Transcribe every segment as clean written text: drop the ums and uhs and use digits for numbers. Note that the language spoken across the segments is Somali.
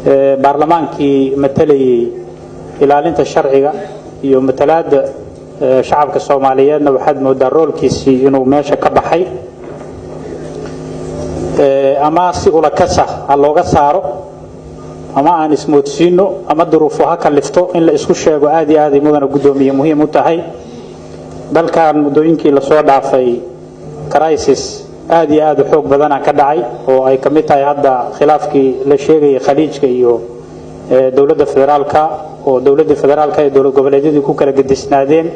baarlamaankii matalayay ilaalinta sharciga iyo matalaada shacabka Soomaaliyeedna waxaad moodaa roolkiisii inuu meesha ka baxay ama si ula kasa looga saaro ama aan ismoodsiino ama duruufo ha kalifto in la isku sheego aad iyo aad mudana gudoomiye muhiim u tahay dalkan mudooyinkii la soo dhaafay crisis aad iyo aad xoog badan ka dhacay oo ay kamid tahay hadda khilaafkii la sheegay khaliijka iyo dawladda federaalka oo dawladda federaalka iyo dawlad goboleedyadu ku kala gadisnaadeen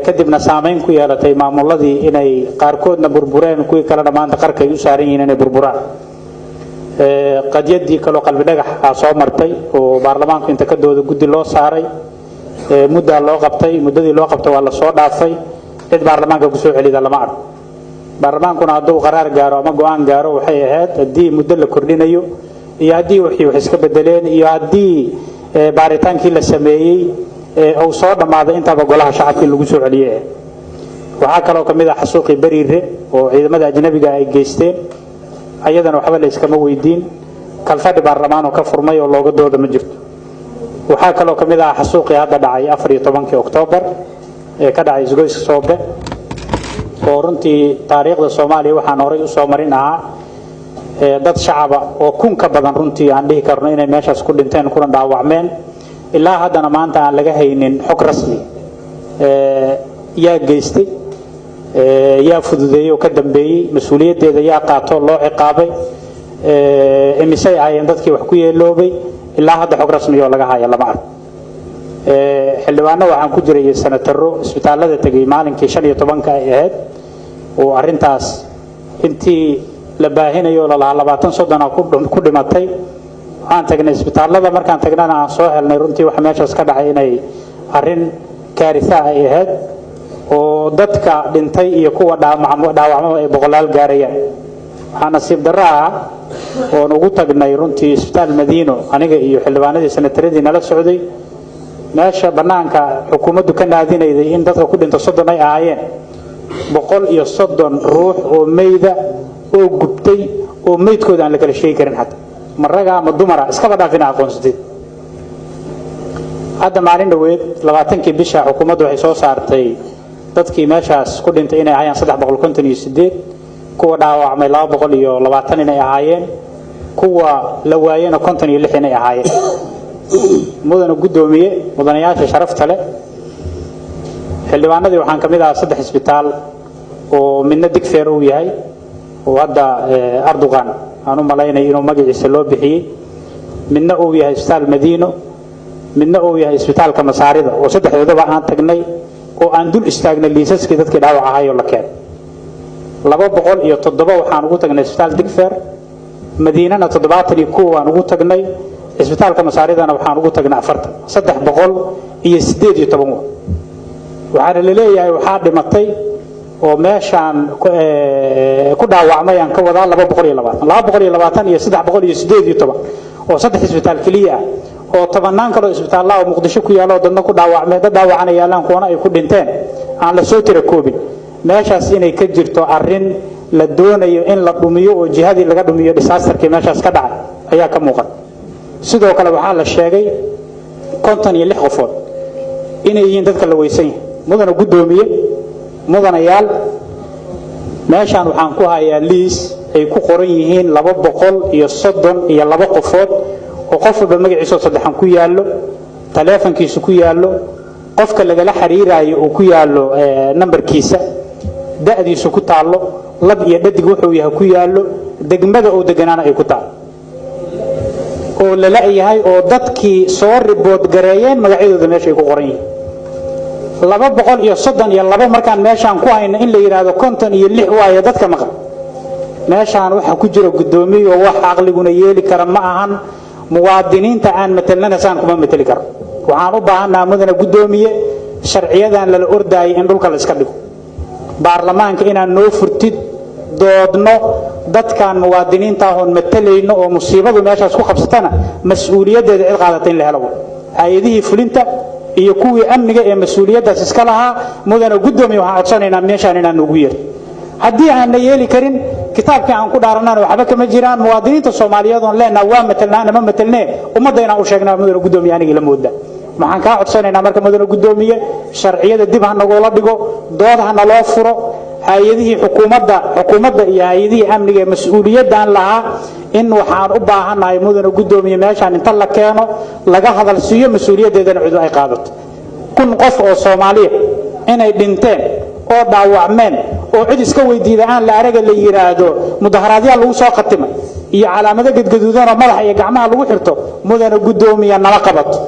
kadibna saameyn ku yeelatay maamuladii inay qaarkoodna burbureen kuwii kala dhamaanta qarkay u saaran yihiin inay burburaan qadiyadii kale qalbi dhagax soo martay oo baarlamaanku inta ka dooda guddi loo saaray muddo loo qabtay muddadii loo qabtay waa la soo dhaafay cid baarlamaanka ku soo celida lama arko baarlamaankuna hadduu qaraar gaaro ama go'aan gaaro waxay ahayd haddii muddo la kordhinayo iyo haddii wixii wax iska bedeleen iyo haddii baaritaankii la sameeyay oo soo dhamaaday intaba golaha shacabka lagu soo celiyay waxa kale oo kamid ah xasuuqii bariire oo ciidamada ajnabiga ay geysteen ayadana waxba la iskama weydiin kalfadhi baarlamaan oo ka furmay oo looga doodo ma jirto waxa kale oo kamid ah xasuuqii hadda dhacay 14 Oktoobar ee ka dhacay isgoyska Soobe oo runtii taariikhda Soomaaliya waxaan horay u soo marin dad shacaba oo kun ka badan runtii aan dhihi karno inay meeshaas ku dhinteen kuna dhaawacmeen ilaa haddana maanta aan laga haynin xog rasmi yaa geystay yaa fududeeyay oo ka dambeeyay mas'uuliyadeeda yaa qaato loo ciqaabay imisay ayeen dadkii wax ku yeeloobay ilaa hadda xog rasmi oo laga hayo lama arko xildhibaano waxaan ku jiray sanataro isbitaalada tagay maalinkii 15 ay ahayd oo arintaas intii la baahinayo la 20 ku dhimatay aan tagnay isbitaalada markaan tagnana aan soo helnay runtii wax meeshaas ka dhacay inay arin kaarisa ay ahayd oo dadka dhintay iyo kuwa dhaawacmay ay boqolaal gaarayaan waxaan nasiib darro oo ugu tagnay runtii isbitaal Madiino aniga iyo xildhibaanadii sanataradii nala socday meesha banaanka xukuumaddu ka naadinayday in dadka ku dhinto 30 ay ahaayeen 130 ruux oo meeyda oo gubtay oo meydkooda aan la kala sheegi karin xataa maraga ama dumara iska badhaafina aqoonsiday hadda maalin dhaweed 20 bisha xukuumaddu waxay soo saartay dadkii meeshaas ku dhintay inay ahaayeen 358 kuwa dhaawacmay 220 inay ahaayeen kuwa la waayeen 56 inay ahaayeen mudana gudoomiye mudanayaasha sharafta leh xildhibaanadii waxaan kamid ahaa 3 isbitaal oo midna digfeer uu yahay oo hadda Erdogan aanu malaynay inuu magaciisa loo bixiyay midna uu yahay isbitaal Madiino midna uu yahay isbitaalka Masaarida oo saddexdoodaba aan tagnay oo aan dul istaagnay liisaskii dadkii dhaawac ahaa oo la keenay 207 waxaan ugu tagnay isbitaal digfeer Madiinana 72 aan ugu tagnay isbitaalka Masaaridana waxaan ugu tagnay 318 waxaan la leeyahay waxa dhimatay oo meeshaan ku dhaawacmay aan ka wadaa 220 iyo 318 oo saddex isbitaal kaliya oo tobanaan kale isbitaallada oo Muqdisho ku yaalo dadna ku dhaawacmay dad dhaawacanayaan kuwana ay ku dhinteen aan la soo tira koobin meeshaas inay ka jirto arin la doonayo in la dhumiyo oo jihadii laga dhumiyo disasterkii meeshaas ka dhacay ayaa ka muuqan sidoo kale waxaa la sheegay 56 qofood inay yihiin dadka la weysan mudana gudoomiye mudanayaal meeshaan waxaan ku hayaa liis ay ku qoran yihiin 232 qofood oo qofba magaciisa saddexan ku yaalo taleefankiisu ku yaalo qofka laga la xiriiraayo oo ku yaalo numberkiisa da'diisu ku taalo lab iyo dhadig wuxuu yahay ku yaalo degmada oo deganaana ay ku taalo oo la leeyahay oo dadkii soo report gareeyeen magacyadooda meesha ay ku qoran yihiin 232 markaan meeshaan ku hayno in la yiraahdo 56 waaye dadka maqan meeshaan waxa ku jira gudoomiye oo wax aqliguna yeeli kara ma ahan muwaadiniinta aan metelnana saan kuma meteli karo waxaan u baahanahay mudana gudoomiye sharciyadan la ordaayay in dhulka la iska dhigo baarlamaanka inaan noo furtid doodno dadkan muwaadiniinta oo metelayno oo musiibadu meeshaas ku qabsatana mas'uuliyadeeda cid qaadatay in la helo hay'adihii fulinta iyo kuwii amniga ee mas'uuliyadaas iska lahaa mudana gudoomiye waxaan codsanaynaa meeshaan inaan ugu yeer haddii aan la yeeli karin kitaabkii aan ku dhaaranana waxba kama jiraan muwaadiniinta Soomaaliyeed oo leenahay waa metelnaa ama metelnee ummadayna u sheegnaa mudane gudoomiye aniga la moodaa waxaan ka codsanaynaa marka mudane gudoomiye sharciyada dib ha nagula dhigo dood ha naloo furo hay'adihii xukuumadda iyo hay'adihii amniga ee mas'uuliyaddan lahaa in waxaan u baahanahay mudane gudoomiye meeshaan inta la keeno laga hadal siiyo mas'uuliyaddeedana cid ay qaadato kun qof oo Soomaaliya inay dhinteen oo dhaawacmeen oo cid iska weydiida aan la araga la yiraahdo mudaharaadyaal lagu soo qatimay iyo calaamado gadgaduudan oo madaxa iyo gacmaha lagu xirto mudane gudoomiye nala qabato